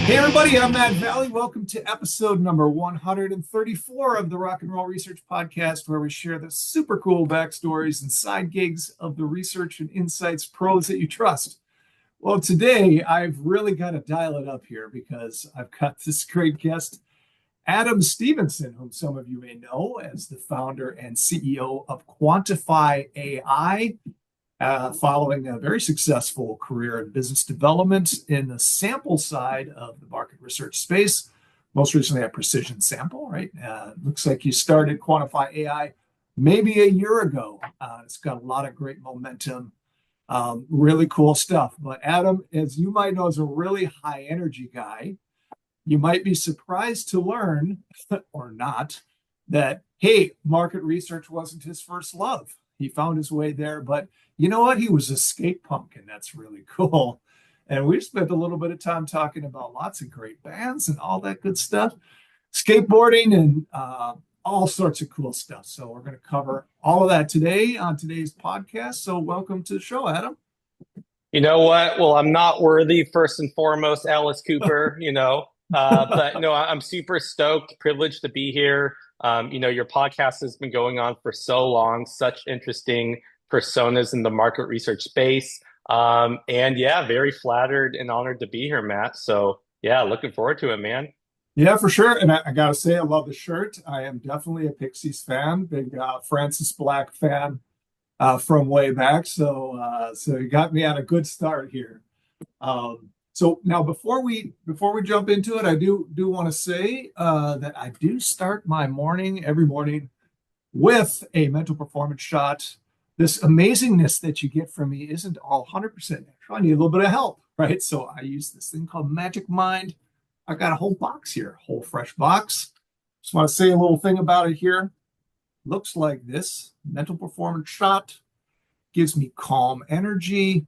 Hey everybody, I'm Matt Valley. Welcome to episode number 134 of the Rock and Roll Research Podcast, where we share the super cool backstories and side gigs of the research and insights pros that you trust. Well, today I've really got to dial it up here because I've got this great guest, Adam Stephenson, whom some of you may know as the founder and CEO of QuantifyAI, following a very successful career in business development in the sample side of the market research space. Most recently at Precision Sample, right? Looks like you started Quantify AI maybe a year ago. It's got a lot of great momentum, really cool stuff. But Adam, as you might know, is a really high energy guy. You might be surprised to learn, or not, that, hey, market research wasn't his first love. He found his way there, but you know what? He was a skate punk, and that's really cool. And we spent a little bit of time talking about lots of great bands and all that good stuff, skateboarding and all sorts of cool stuff. So we're going to cover all of that today on today's podcast. So welcome to the show, Adam. You know what? Well, I'm not worthy, first and foremost, Alice Cooper, but no, I'm super stoked, privileged to be here. Your podcast has been going on for so long, such interesting personas in the market research space. And yeah, very flattered and honored to be here, Matt. So yeah, looking forward to it, man. Yeah, for sure. And I got to say, I love the shirt. I am definitely a Pixies fan, big Francis Black fan from way back. So you got me on a good start here. So now before we jump into it, I do want to say that I do start my morning every morning with a mental performance shot. This amazingness that you get from me isn't all 100% natural. I need a little bit of help, right? So I use this thing called Magic Mind. I got a whole box here, whole fresh box. Just want to say a little thing about it here. Looks like this mental performance shot gives me calm energy,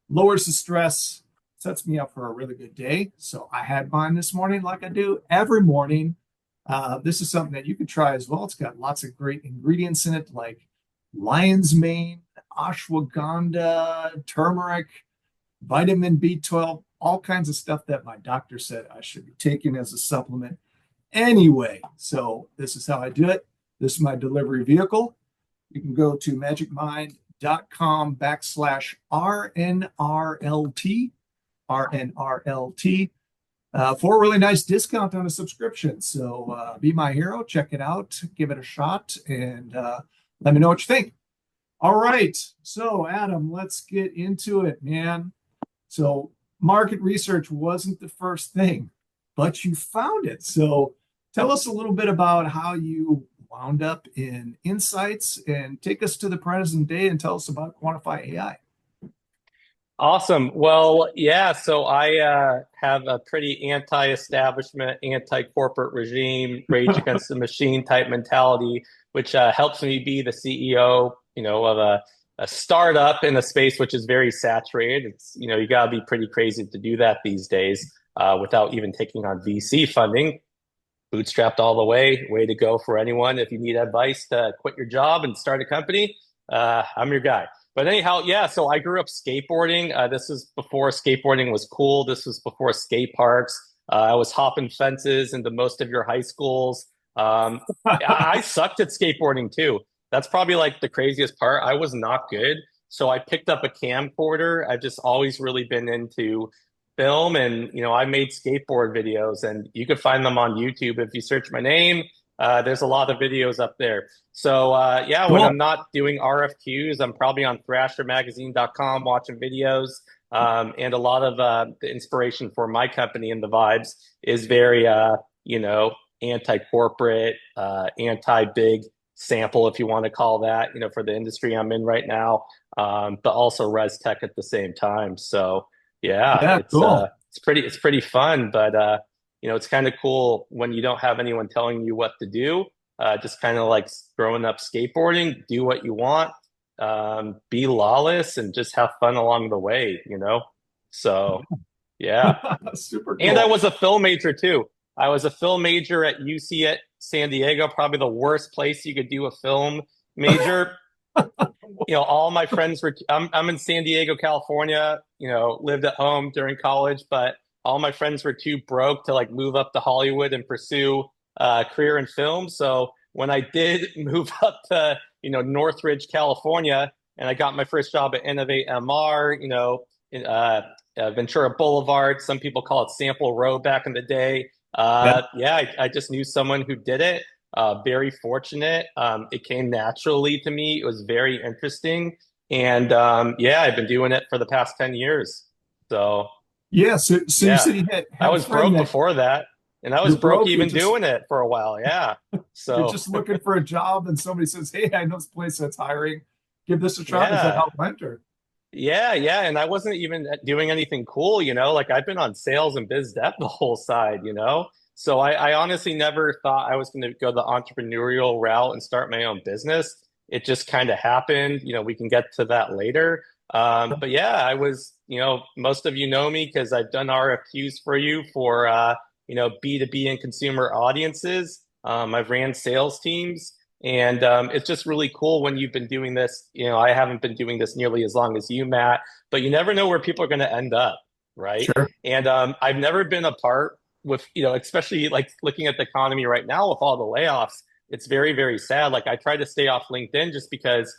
lowers the stress, sets me up for a really good day. So I had mine this morning, like I do every morning. This is something that you can try as well. It's got lots of great ingredients in it, like lion's mane, ashwagandha, turmeric, vitamin B12, all kinds of stuff that my doctor said I should be taking as a supplement anyway. So this is how I do it. This is my delivery vehicle. You can go to magicmind.com/RNRLT, RNRLT, for a really nice discount on a subscription. So be my hero, check it out, give it a shot, and let me know what you think. All right. So, Adam, let's get into it, man. So, market research wasn't the first thing, but you found it. So, tell us a little bit about how you wound up in insights and take us to the present day and tell us about Quantify AI. Awesome. Well, yeah, so I have a pretty anti-establishment, anti-corporate regime, rage against the machine type mentality, which helps me be the CEO, of a startup in a space which is very saturated. It's, you got to be pretty crazy to do that these days without even taking on VC funding. Bootstrapped all the way. Way to go for anyone. If you need advice to quit your job and start a company, I'm your guy. But anyhow, yeah, so I grew up skateboarding. This was before skateboarding was cool. This was before skate parks. I was hopping fences into most of your high schools. I sucked at skateboarding too. That's probably like the craziest part. I was not good. So I picked up a camcorder. I've just always really been into film and, I made skateboard videos and you could find them on YouTube. If you search my name, there's a lot of videos up there. So yeah, when Cool. I'm not doing RFQs, I'm probably on thrashermagazine.com watching videos. And a lot of the inspiration for my company and the vibes is very, anti-corporate, anti-big sample, if you want to call that, for the industry I'm in right now, but also res tech at the same time. So yeah, Yeah, cool. it's pretty fun, but it's kind of cool when you don't have anyone telling you what to do. Just kind of like growing up skateboarding, do what you want, be lawless, and just have fun along the way. So yeah. Super And I cool. was a film major too. I was a film major at UC at San Diego, probably the worst place you could do a film major. All my friends were, I'm in San Diego, California, lived at home during college, but all my friends were too broke to like move up to Hollywood and pursue a career in film. So when I did move up to, Northridge, California, and I got my first job at Innovate MR, in Ventura Boulevard. Some people call it Sample Row back in the day. Yeah. Yeah, I just knew someone who did it. Very fortunate. It came naturally to me. It was very interesting. And yeah, I've been doing it for the past 10 years. So Yeah. So you yeah, said you I had a was friend broke that before that. And I was you're broke broke, even doing it for a while. Yeah. you're So just looking for a job and somebody says, "Hey, I know this place that's hiring. Give this a shot." Is that how yeah. it went? Or Yeah. And I wasn't even doing anything cool, like I've been on sales and biz dev the whole side. So I honestly never thought I was going to go the entrepreneurial route and start my own business. It just kind of happened. We can get to that later. But yeah, I was, most of you know me because I've done RFQs for you for, B2B and consumer audiences. I've ran sales teams. And it's just really cool when you've been doing this. I haven't been doing this nearly as long as you, Matt, but you never know where people are going to end up, right? sure. And I've never been a part with, especially like looking at the economy right now with all the layoffs. It's very, very sad. Like I try to stay off LinkedIn just because,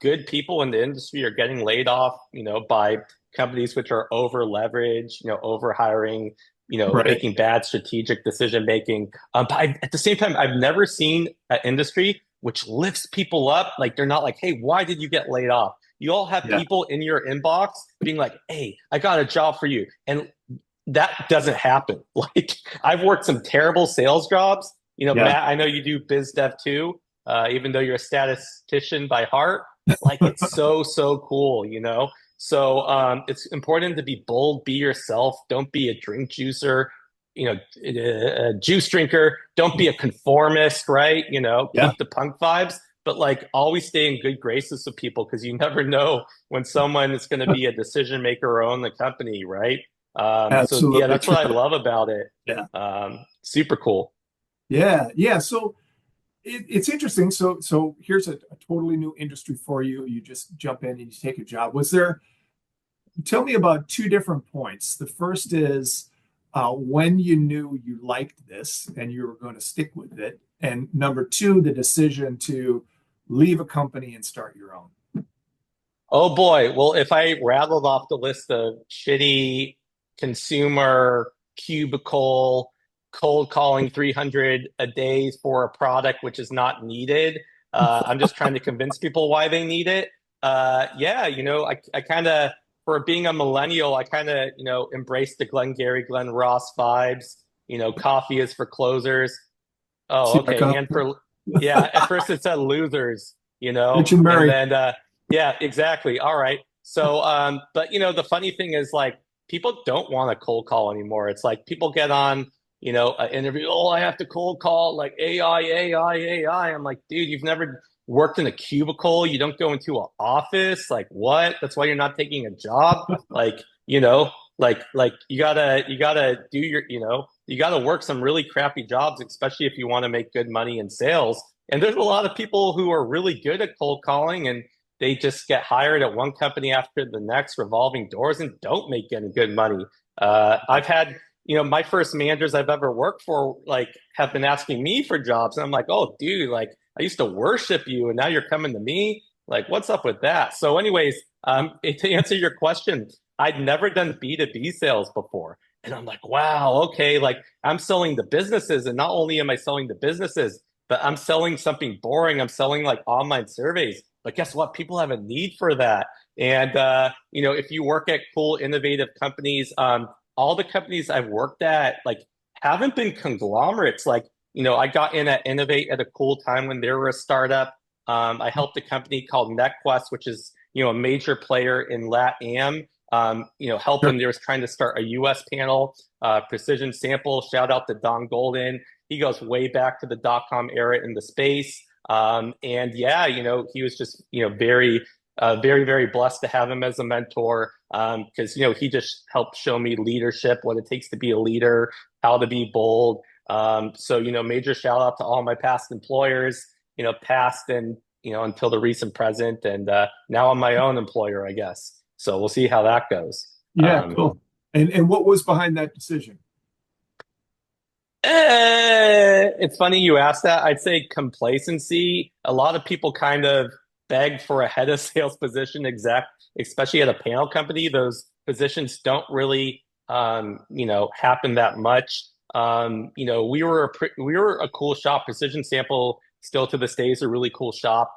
good people in the industry are getting laid off, by companies which are over leveraged, over hiring, Right. making bad strategic decision making. But at the same time, I've never seen an industry which lifts people up. Like they're not like, "Hey, why did you get laid off?" You all have Yeah. people in your inbox being like, "Hey, I got a job for you," and that doesn't happen. Like I've worked some terrible sales jobs. Yeah. Matt, I know you do biz dev too, even though you're a statistician by heart. Like it's so cool. So it's important to be bold, be yourself. Don't be a drink juicer, a juice drinker. Don't be a conformist, right? Yeah. Keep the punk vibes, but like always stay in good graces with people because you never know when someone is going to be a decision maker or own the company, right? So yeah, Absolutely that's what I true. love about it. Yeah. Super cool. Yeah. So it's interesting. So here's a totally new industry for you. You just jump in and you take a job. Tell me about two different points. The first is when you knew you liked this and you were going to stick with it. And number two, the decision to leave a company and start your own. Oh boy. Well, if I rattled off the list of shitty consumer cubicle cold calling 300 a day for a product which is not needed, I'm just trying to convince people why they need it. Yeah, I kind of, for being a millennial, I kind of, embrace the Glengarry, Glen Ross vibes. Coffee is for closers. Oh, See my okay. And comment? for, yeah, at first it said losers, Rich and and Murray. then, yeah, exactly. All right. So, but the funny thing is like people don't want to cold call anymore. It's like people get on, an interview. Oh, I have to cold call like AI. I'm like, dude, you've never worked in a cubicle. You don't go into an office. Like what? That's why you're not taking a job. Like, like you gotta do your, you gotta work some really crappy jobs, especially if you want to make good money in sales. And there's a lot of people who are really good at cold calling and they just get hired at one company after the next, revolving doors, and don't make any good money. I've had, my first managers I've ever worked for, like, have been asking me for jobs. And I'm like, oh, dude, like, I used to worship you, and now you're coming to me. Like, what's up with that? So, anyways, to answer your question, I'd never done B2B sales before. And I'm like, wow, okay, like I'm selling the businesses. And not only am I selling the businesses, but I'm selling something boring. I'm selling like online surveys. But guess what? People have a need for that. And if you work at cool, innovative companies, all the companies I've worked at like haven't been conglomerates. Like, I got in at Innovate at a cool time when they were a startup. I helped a company called NetQuest, which is, a major player in LATAM. Help Sure. when they was trying to start a US panel, Precision Sample. Shout out to Don Golden. He goes way back to the dot-com era in the space. And yeah, he was just, very blessed to have him as a mentor because, he just helped show me leadership, what it takes to be a leader, how to be bold. So, major shout out to all my past employers, past and, until the recent present. And now I'm my own employer, I guess. So we'll see how that goes. Yeah, Um, cool. And what was behind that decision? It's funny you asked that. I'd say complacency. A lot of people kind of beg for a head of sales position, especially at a panel company. Those positions don't really, happen that much. We were a cool shop. Precision Sample still to this day is a really cool shop.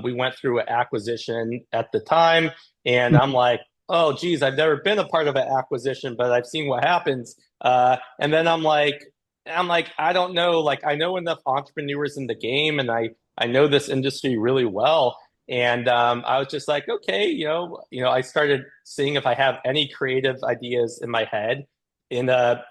We went through an acquisition at the time, and I'm like, oh, geez, I've never been a part of an acquisition, but I've seen what happens. And then I'm like, I don't know. Like, I know enough entrepreneurs in the game, and I know this industry really well. And I was just like, okay, I started seeing if I have any creative ideas in my head in a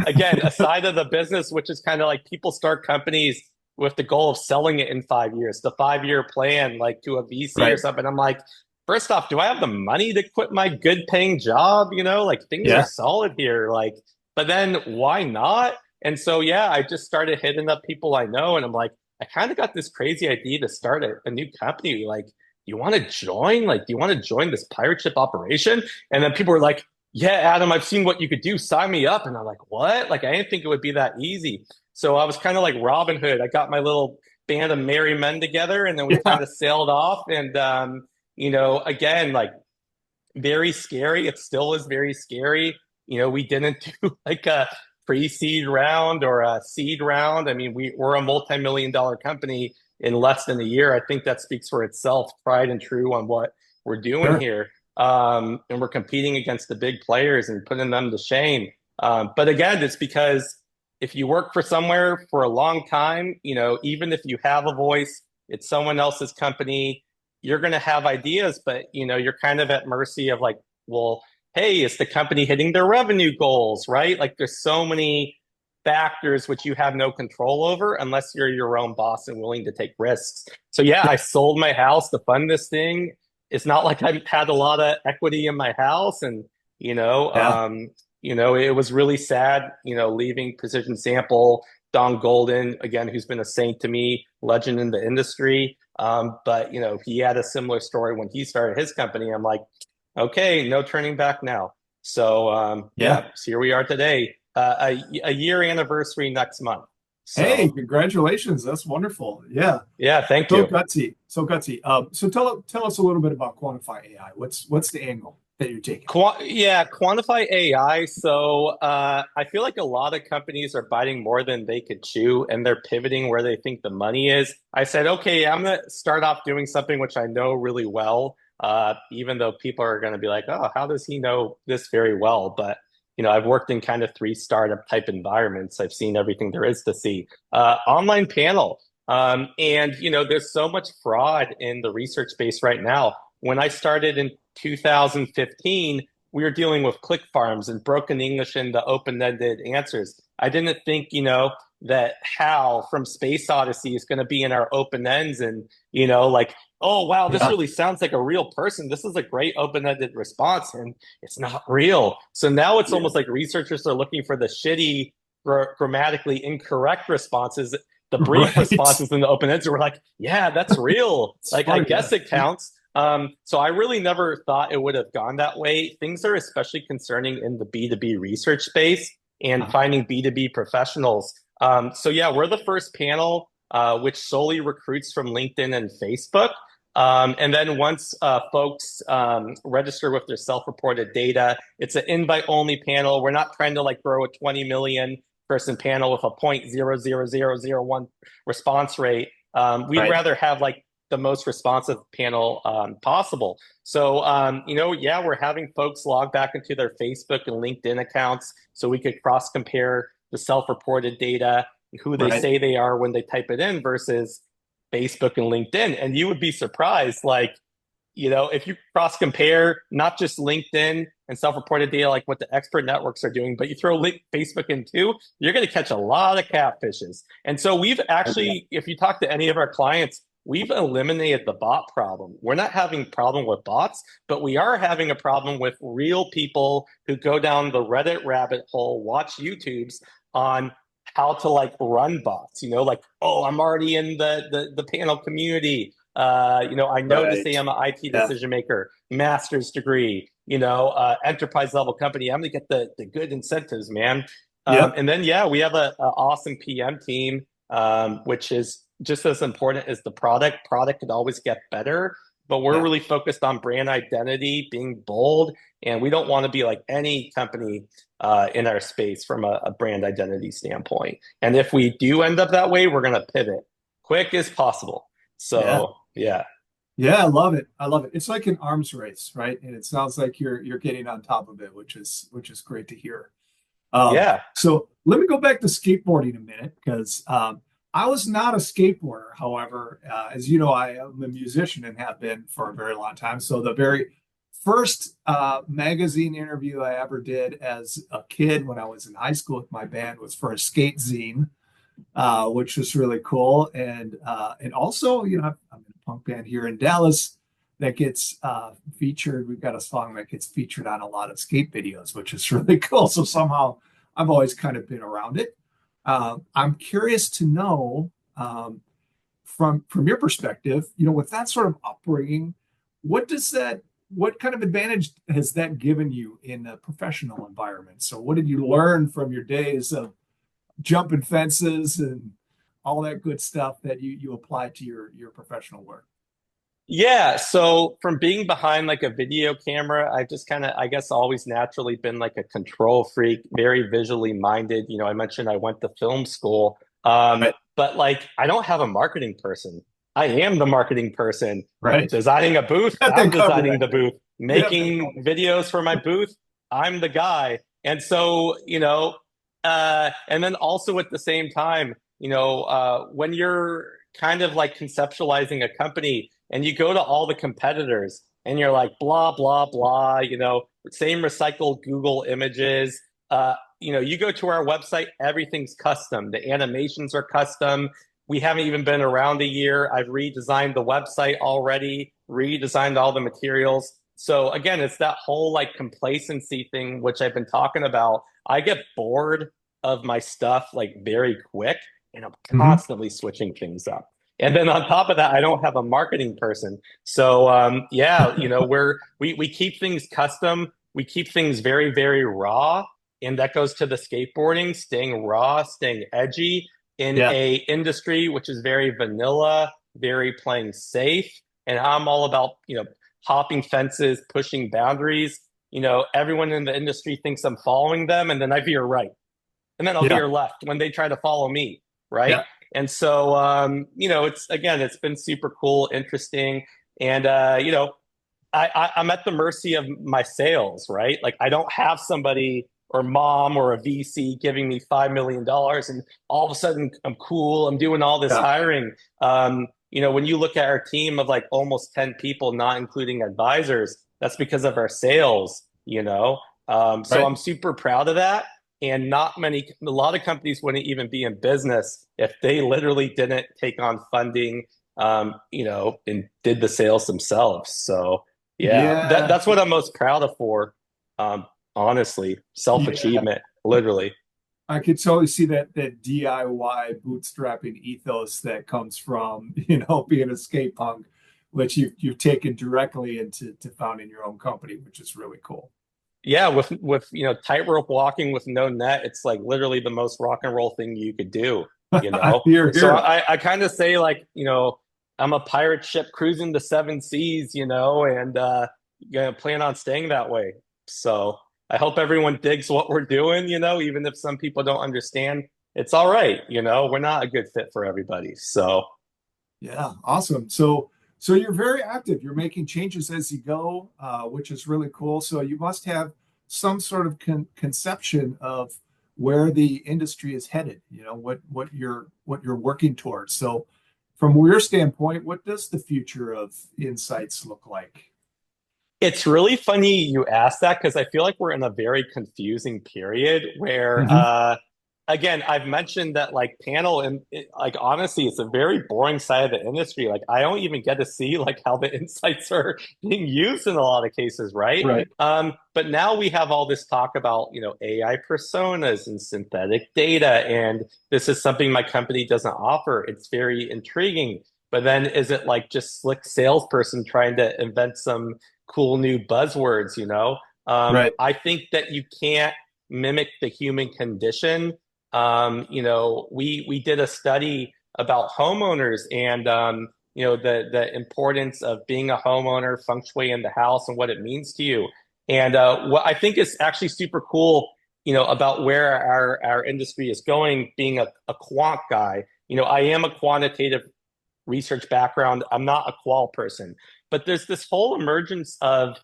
again, a side of the business, which is kind of like people start companies with the goal of selling it in 5 years, the 5 year plan, like to a VC or Right. something. I'm like, first off, do I have the money to quit my good paying job? Like things are Yeah. solid here. Like, but then why not? And so, yeah, I just started hitting up people I know. And I'm like, I kind of got this crazy idea to start a new company. Like, you want to join? Like, do you want to join this pirate ship operation? And then people were like, yeah, Adam, I've seen what you could do. Sign me up. And I'm like, what? Like, I didn't think it would be that easy. So I was kind of like Robin Hood. I got my little band of merry men together, and then we Yeah. kind of sailed off. And, again, like very scary. It still is very scary. We didn't do like a pre-seed round or a seed round. I mean, we're a multi-million-dollar company in less than a year. I think that speaks for itself, tried and true on what we're doing Sure. here. And we're competing against the big players and putting them to shame. But again, it's because if you work for somewhere for a long time, even if you have a voice, it's someone else's company. You're going to have ideas, but you're kind of at mercy of like, well, hey, is the company hitting their revenue goals, right? Like there's so many factors which you have no control over unless you're your own boss and willing to take risks. So yeah, I sold my house to fund this thing. It's not like I had a lot of equity in my house, and Yeah. it was really sad, leaving Precision Sample, Don Golden, again, who's been a saint to me, legend in the industry. But he had a similar story when he started his company. I'm like, okay, no turning back now. So Yeah. so here we are today, a year anniversary next month. Hey, So congratulations. That's wonderful. Yeah. yeah, thank So you. gutsy. So gutsy. So tell us a little bit about Quantify AI. What's the angle that you're taking? Yeah, quantify AI. So I feel like a lot of companies are biting more than they could chew, and they're pivoting where they think the money is. I said, okay, I'm gonna start off doing something which I know really well, even though people are going to be like, oh, how does he know this very well? But I've worked in kind of three startup type environments. I've seen everything there is to see. Online panel. And there's so much fraud in the research space right now. When I started in 2015, we were dealing with click farms and broken English into open-ended answers. I didn't think, that Hal from Space Odyssey is going to be in our open ends and, like, oh, wow, this Yeah. really sounds like a real person. This is a great open-ended response, and it's not real. So now it's Yeah. almost like researchers are looking for the shitty, grammatically incorrect responses, the brief Right. responses in the open ends. We're like, yeah, that's real. It's Like, I funny. Yeah. guess it counts. So I really never thought it would have gone that way. Things are especially concerning in the B2B research space and Uh, finding B2B professionals. So yeah, we're the first panel which solely recruits from LinkedIn and Facebook. And then once folks register with their self-reported data, it's an invite-only panel. We're not trying to like grow a 20 million person panel with a 0.00001 response rate. We'd right. rather have like the most responsive panel possible. So, yeah, we're having folks log back into their Facebook and LinkedIn accounts so we could cross compare the self-reported data, who they Right. say they are when they type it in versus Facebook and LinkedIn. And you would be surprised, like, if you cross compare not just LinkedIn and self-reported data, like what the expert networks are doing, but you throw Facebook in too, you're going to catch a lot of catfishes. And so we've Yeah. actually, if you talk to any of our clients, we've eliminated the bot problem. We're not having a problem with bots, but we are having a problem with real people who go down the Reddit rabbit hole, watch YouTubes on how to like run bots, like, oh, I'm already in the panel community. I know to say Right. I'm an IT Yeah. decision maker, master's degree, enterprise level company. I'm going to get the good incentives, man. Yep. And then, yeah, we have a awesome PM team, which is just as important as the product. Product could always get better, but we're Yeah. really focused on brand identity, being bold, and we don't want to be like any company in our space from a brand identity standpoint. And if we do end up that way, we're going to pivot quick as possible. Yeah. So, yeah. Yeah, I love it. I love it. It's like an arms race, right? And it sounds like you're getting on top of it, which is great to hear. Yeah. So let me go back to skateboarding a minute because I was not a skateboarder. However, as you know, I am a musician and have been for a very long time. So the very first magazine interview I ever did as a kid when I was in high school with my band was for a skate zine, which was really cool. And also, I'm in a punk band here in Dallas that gets featured. We've got a song that gets featured on a lot of skate videos, which is really cool. So somehow I've always kind of been around it. I'm curious to know from your perspective, with that sort of upbringing, what kind of advantage has that given you in a professional environment? So what did you learn from your days of jumping fences and all that good stuff that you apply to your professional work? Yeah. So from being behind like a video camera, I've just kind of, I guess, always naturally been like a control freak, very visually minded. I mentioned I went to film school, Right. but like I don't have a marketing person. I am the marketing person. Right. Designing a booth, Got I'm that covered, I designing the think. booth. You have that Making covered. videos for my booth, I'm the guy. And so, and then also at the same time, when you're kind of like conceptualizing a company and you go to all the competitors and you're like, blah, blah, blah, same recycled Google images. You go to our website, everything's custom. The animations are custom. We haven't even been around a year. I've redesigned the website already, redesigned all the materials. So again, it's that whole like complacency thing, which I've been talking about. I get bored of my stuff like very quick and I'm Hmm. constantly switching things up. And then on top of that, I don't have a marketing person. So yeah, we keep things custom. We keep things very, very raw. And that goes to the skateboarding, staying raw, staying edgy in Yeah. a industry which is very vanilla, very playing safe. And I'm all about, hopping fences, pushing boundaries. Everyone in the industry thinks I'm following them, and then I veer right and then I'll Yeah. veer left when they try to follow me, right? Yeah. And so, it's been super cool, interesting, and I'm at the mercy of my sales, right? Like I don't have somebody or mom or a VC giving me $5 million, and all of a sudden I'm cool. I'm doing all this Yeah. hiring. When you look at our team of like almost 10 people, not including advisors, that's because of our sales. So Right. I'm super proud of that. And a lot of companies wouldn't even be in business if they literally didn't take on funding, and did the sales themselves. So yeah, Yeah. that's what I'm most proud of honestly, Yeah. self-achievement, literally. I could totally see that DIY bootstrapping ethos that comes from, being a skate punk, which you've taken directly into founding your own company, which is really cool. Yeah, with tightrope walking with no net, it's like literally the most rock and roll thing you could do, you know. Here, So here. I kind of say like, I'm a pirate ship cruising the seven seas, and gonna plan on staying that way. So I hope everyone digs what we're doing, even if some people don't understand. It's all right, we're not a good fit for everybody. So Yeah, awesome. So you're very active. You're making changes as you go, which is really cool. So you must have some sort of conception of where the industry is headed. What you're working towards. So from your standpoint, what does the future of insights look like? it's really funny you asked that because I feel like we're in a very confusing period where, Hmm. again, I've mentioned that like panel and like honestly, it's a very boring side of the industry. Like I don't even get to see like how the insights are being used in a lot of cases, right? Right. But now we have all this talk about AI personas and synthetic data, and this is something my company doesn't offer. It's very intriguing. But then is it like just slick salesperson trying to invent some cool new buzzwords, you know? Right. I think that you can't mimic the human condition. We did a study about homeowners and the importance of being a homeowner, feng shui in the house, and what it means to you. And what I think is actually super cool, about where our industry is going, being a quant guy. I am a quantitative research background. I'm not a qual person, but there's this whole emergence of,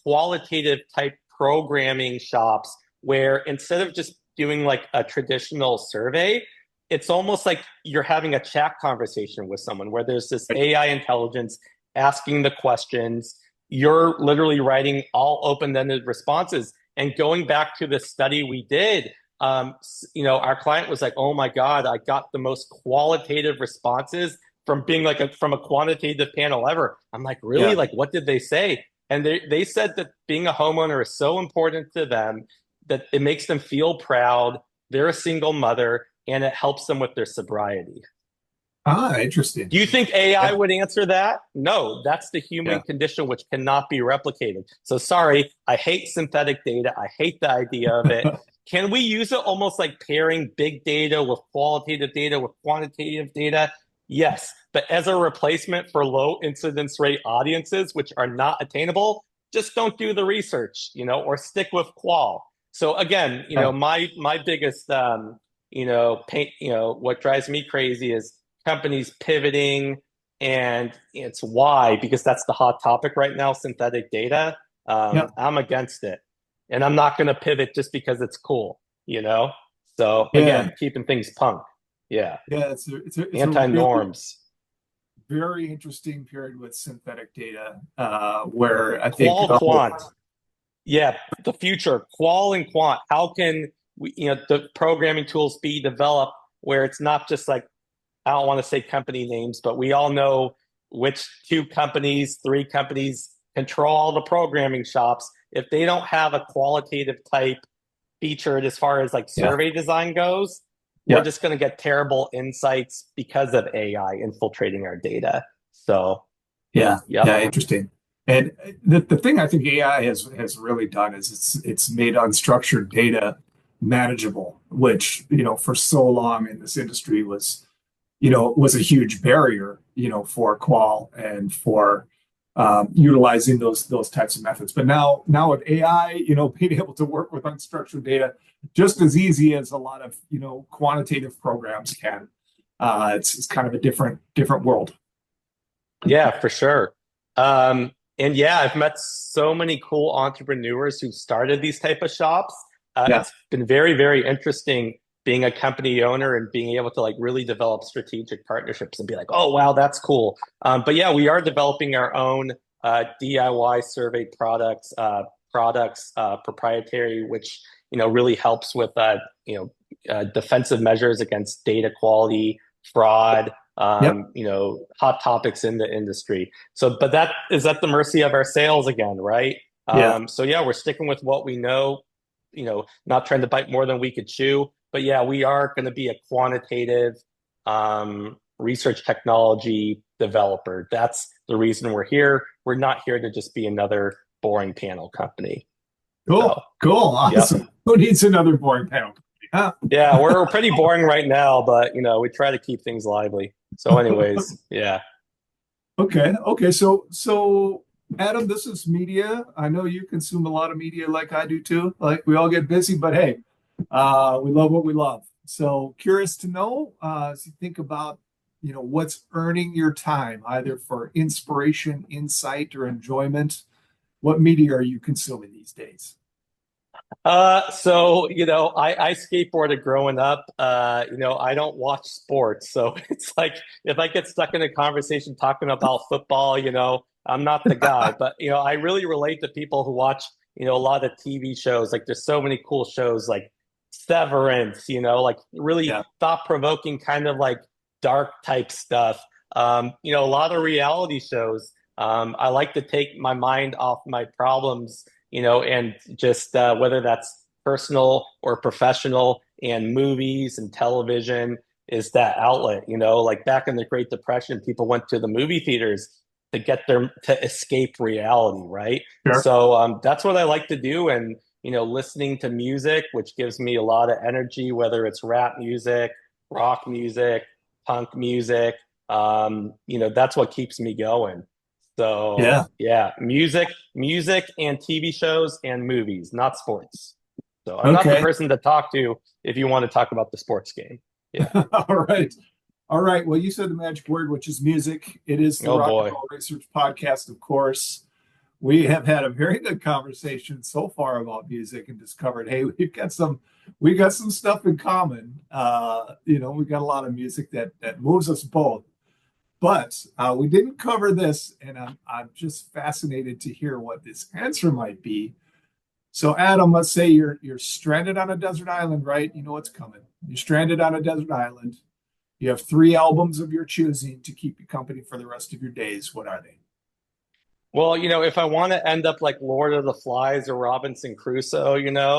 qualitative type programming shops where instead of just doing like a traditional survey, it's almost like you're having a chat conversation with someone where there's this AI intelligence asking the questions. You're literally writing all open-ended responses. And going back to the study we did, our client was like, "Oh my God, I got the most qualitative responses from being from a quantitative panel ever." I'm like, "Really? Yeah. Like, what did they say?" And they said that being a homeowner is so important to them that it makes them feel proud. They're a single mother, and it helps them with their sobriety. Ah, interesting. Do you think AI Yeah. would answer that? No, that's the human Yeah. condition which cannot be replicated. So sorry, I hate synthetic data. I hate the idea of it. Can we use it almost like pairing big data with qualitative data with quantitative data? Yes, but as a replacement for low incidence rate audiences, which are not attainable, just don't do the research, or stick with qual. So again, Yeah. my biggest, pain, what drives me crazy is companies pivoting, and it's why, because that's the hot topic right now, synthetic data. Yeah. I'm against it, and I'm not going to pivot just because it's cool, so Yeah. again, keeping things punk. Yeah. Yeah. It's a really Anti-norms. very interesting period with synthetic data, where I think, Qual quant. Yeah, the future, qual and quant. How can the programming tools be developed where it's not just like, I don't want to say company names, but we all know which two companies, three companies control all the programming shops. If they don't have a qualitative type featured as far as like yeah. survey design goes, we're Yeah. just going to get terrible insights because of AI infiltrating our data. So, Yeah. yep. Yeah. Interesting. And the thing I think AI has really done is it's made unstructured data manageable, which, for so long in this industry was a huge barrier, for qual and for utilizing those types of methods. But now with AI, being able to work with unstructured data just as easy as a lot of quantitative programs can. It's kind of a different world. Yeah, for sure. And yeah, I've met so many cool entrepreneurs who started these type of shops. Yeah. It's been very, very interesting being a company owner and being able to like really develop strategic partnerships and be like, "Oh, wow, that's cool." But yeah, we are developing our own DIY survey products, proprietary, which really helps with defensive measures against data quality, fraud, Yep. hot topics in the industry. So, but that is at the mercy of our sales again, right? Yeah. So yeah, we're sticking with what we know, not trying to bite more than we could chew. But yeah, we are going to be a quantitative research technology developer. That's the reason we're here. We're not here to just be another boring panel company. Cool. So, Cool. yep. Awesome. Who needs another boring panel? Huh? Yeah, we're pretty boring right now, but we try to keep things lively. So, anyways, yeah. Okay. Okay. So Adam, this is media. I know you consume a lot of media like I do too. Like we all get busy, but hey, we love what we love. So curious to know, as you think about, what's earning your time, either for inspiration, insight, or enjoyment, what media are you consuming these days? So I skateboarded growing up. I don't watch sports, so it's like if I get stuck in a conversation talking about football, I'm not the guy. But I really relate to people who watch, a lot of TV shows. Like there's so many cool shows like Severance, like really Yeah. thought-provoking kind of like dark type stuff. A lot of reality shows. I like to take my mind off my problems, and just whether that's personal or professional, and movies and television. is that outlet. Like back in the Great Depression, people went to the movie theaters to escape reality, right? Sure. So that's what I like to do. And listening to music, which gives me a lot of energy, whether it's rap music, rock music, punk music, that's what keeps me going. So Yeah. yeah, music and TV shows and movies, not sports. So I'm not the Okay. person to talk to if you want to talk about the sports game. Yeah. All right. All right. Well, you said the magic word, which is music. It is the Oh Rock and boy. Roll Research Podcast, of course. We have had a very good conversation so far about music and discovered, hey, we got some stuff in common. We've got a lot of music that moves us both. But we didn't cover this, and I'm just fascinated to hear what this answer might be. So, Adam, let's say you're stranded on a desert island, right? You know what's coming. You're stranded on a desert island. You have three albums of your choosing to keep you company for the rest of your days. What are they? Well, if I want to end up like Lord of the Flies or Robinson Crusoe,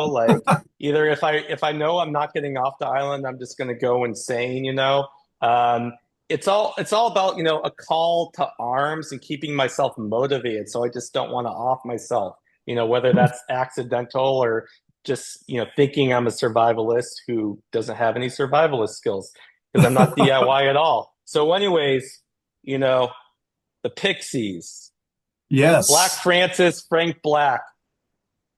like either if I know I'm not getting off the island, I'm just going to go insane. Um, it's all about, a call to arms and keeping myself motivated. So I just don't want to off myself, whether that's accidental or just, thinking I'm a survivalist who doesn't have any survivalist skills because I'm not DIY at all. So anyways, you know, the Pixies. Black Yes. Francis, Frank Black,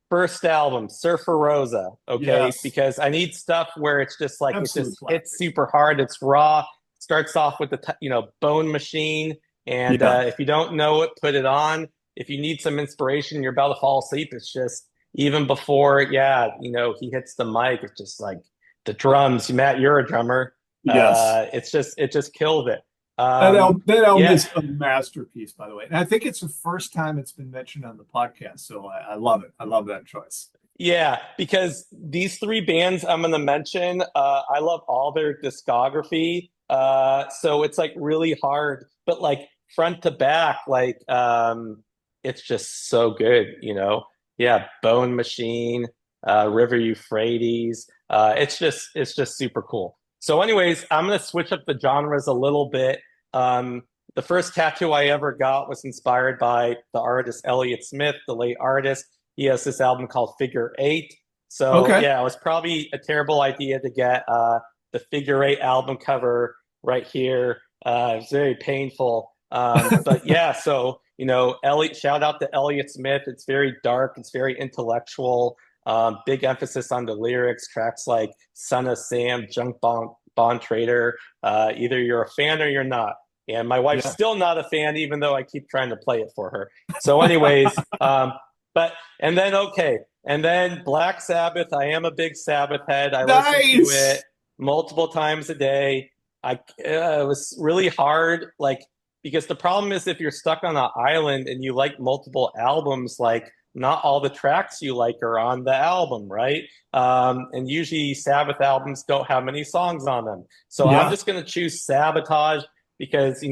first album, Surfer Rosa. Okay, Yes. because I need stuff where it's just like it Absolute just hits classic. super hard. It's raw. Starts off with the Bone Machine, and Yeah. if you don't know it, put it on. If you need some inspiration, you're about to fall asleep. It's just even before, yeah, he hits the mic. It's just like the drums. Matt, you're a drummer. Yes. It just kills it. That Um, album, that album yeah, is a masterpiece, by the way. And I think it's the first time it's been mentioned on the podcast. So I love it. I love that choice. Yeah, because these three bands I'm going to mention, I love all their discography. So it's like really hard, but like front to back, like it's just so good. Yeah, Bone Machine, River Euphrates. It's just super cool. So, anyways, I'm going to switch up the genres a little bit. The first tattoo I ever got was inspired by the artist Elliott Smith, the late artist. He has this album called Figure Eight. So Okay. yeah, it was probably a terrible idea to get the Figure Eight album cover right here. It was very painful. But yeah, so Elliot, shout out to Elliott Smith. It's very dark. It's very intellectual. Big emphasis on the lyrics. Tracks like "Son of Sam," "Junk Bond Trader." Either you're a fan or you're not. And my wife's Yeah. still not a fan, even though I keep trying to play it for her. So, anyways, but and then okay, and then Black Sabbath. I am a big Sabbath head. I listen to it Nice. multiple times a day. It was really hard, like because the problem is if you're stuck on an island and you like multiple albums, like not all the tracks you like are on the album, right? And usually Sabbath albums don't have many songs on them. So I'm Yeah. just gonna choose Sabotage because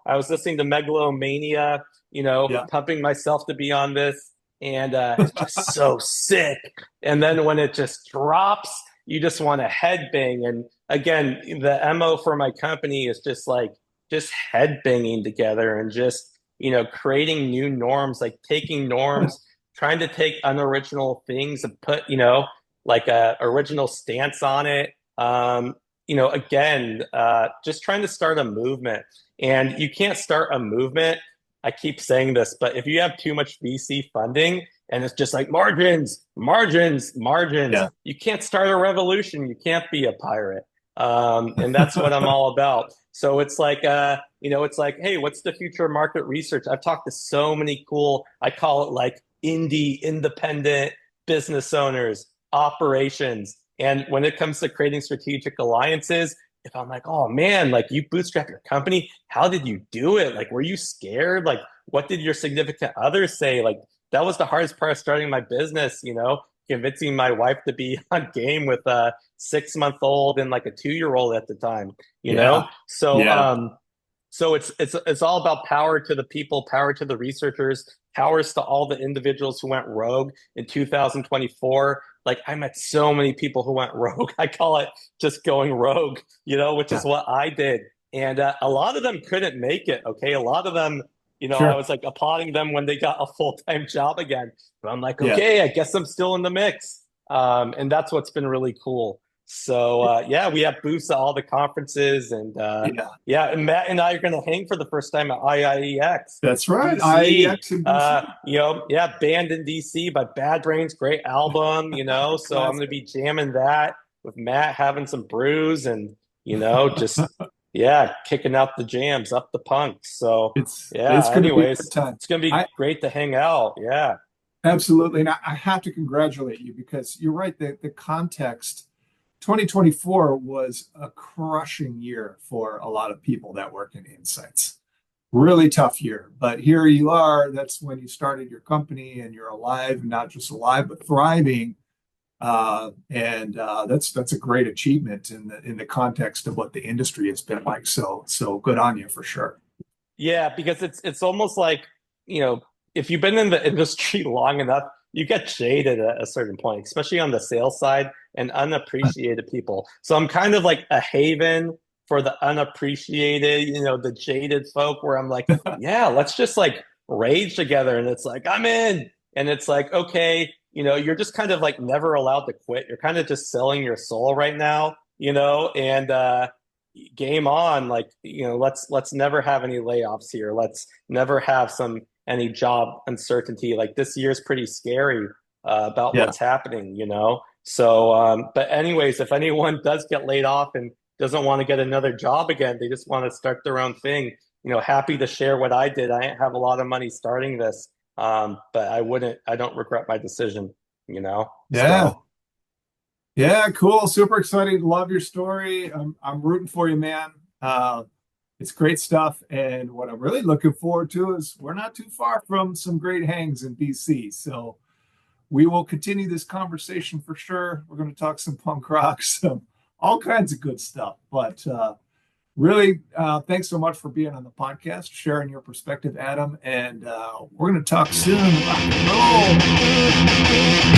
I was listening to Megalomania, Yeah. pumping myself to be on this and it's just so sick. And then when it just drops, you just want to headbang. And again, the MO for my company is just headbanging together and just creating new norms, like taking norms, trying to take unoriginal things and put like a original stance on it. Again, just trying to start a movement. And you can't start a movement. I keep saying this, but if you have too much VC funding and it's just like margins, margins, margins, Yeah. you can't start a revolution. You can't be a pirate. And that's what I'm all about. So it's like, it's like, hey, what's the future of market research? I've talked to so many cool, I call it like independent business owners, operations. And when it comes to creating strategic alliances, if I'm like, oh man, like you bootstrap your company, how did you do it? Like, were you scared? Like, what did your significant others say? Like, that was the hardest part of starting my business, convincing my wife to be on game with a 6-month old and like a 2-year old at the time, Yeah. So, Yeah. So it's all about power to the people, power to the researchers, powers to all the individuals who went rogue in 2024. Like I met so many people who went rogue. I call it just going rogue, which is Yeah, what I did. And a lot of them couldn't make it. Okay, a lot of them, I sure. was like applauding them when they got a full-time job again. But I'm like, Yeah, okay, I guess I'm still in the mix. And that's what's been really cool. So yeah, we have booths at all the conferences, and yeah, yeah, and Matt and I are going to hang for the first time at IIEX, that's right. DC. IEX and DC. Yeah, banned in DC by Bad Brains, great album, So I'm going to Classic. be jamming that with Matt, having some brews, and just yeah, kicking out the jams, up the punks. So It's yeah, going to be a good anyways, time. it's going to be I great to hang out. Yeah. absolutely, and I have to congratulate you because you're right. The context, 2024 was a crushing year for a lot of people that work in insights. Really tough year, but here you are. That's when you started your company, and you're alive, not just alive, but thriving. And that's a great achievement in the context of what the industry has been like. So good on you for sure. Yeah, because it's almost like, you know, if you've been in the industry long enough, you get jaded at a certain point, especially on the sales side and unappreciated people. So I'm kind of like a haven for the unappreciated, the jaded folk where I'm like, yeah, let's just like rage together. And it's like, I'm in. And it's like, okay, you're just kind of like never allowed to quit. You're kind of just selling your soul right now, and game on. Like, let's never have any layoffs here. Let's never have any job uncertainty. Like this year's pretty scary about Yeah, what's happening. So but anyways, if anyone does get laid off and doesn't want to get another job again, they just want to start their own thing, happy to share what I did. I didn't have a lot of money starting this, but I don't regret my decision. yeah, So yeah. Cool. Super excited. Love your story. I'm rooting for you, man. It's great stuff. And what I'm really looking forward to is we're not too far from some great hangs in DC. So we will continue this conversation for sure. We're going to talk some punk rock, some all kinds of good stuff. But really, thanks so much for being on the podcast, sharing your perspective, Adam. And we're going to talk soon. Rock and roll.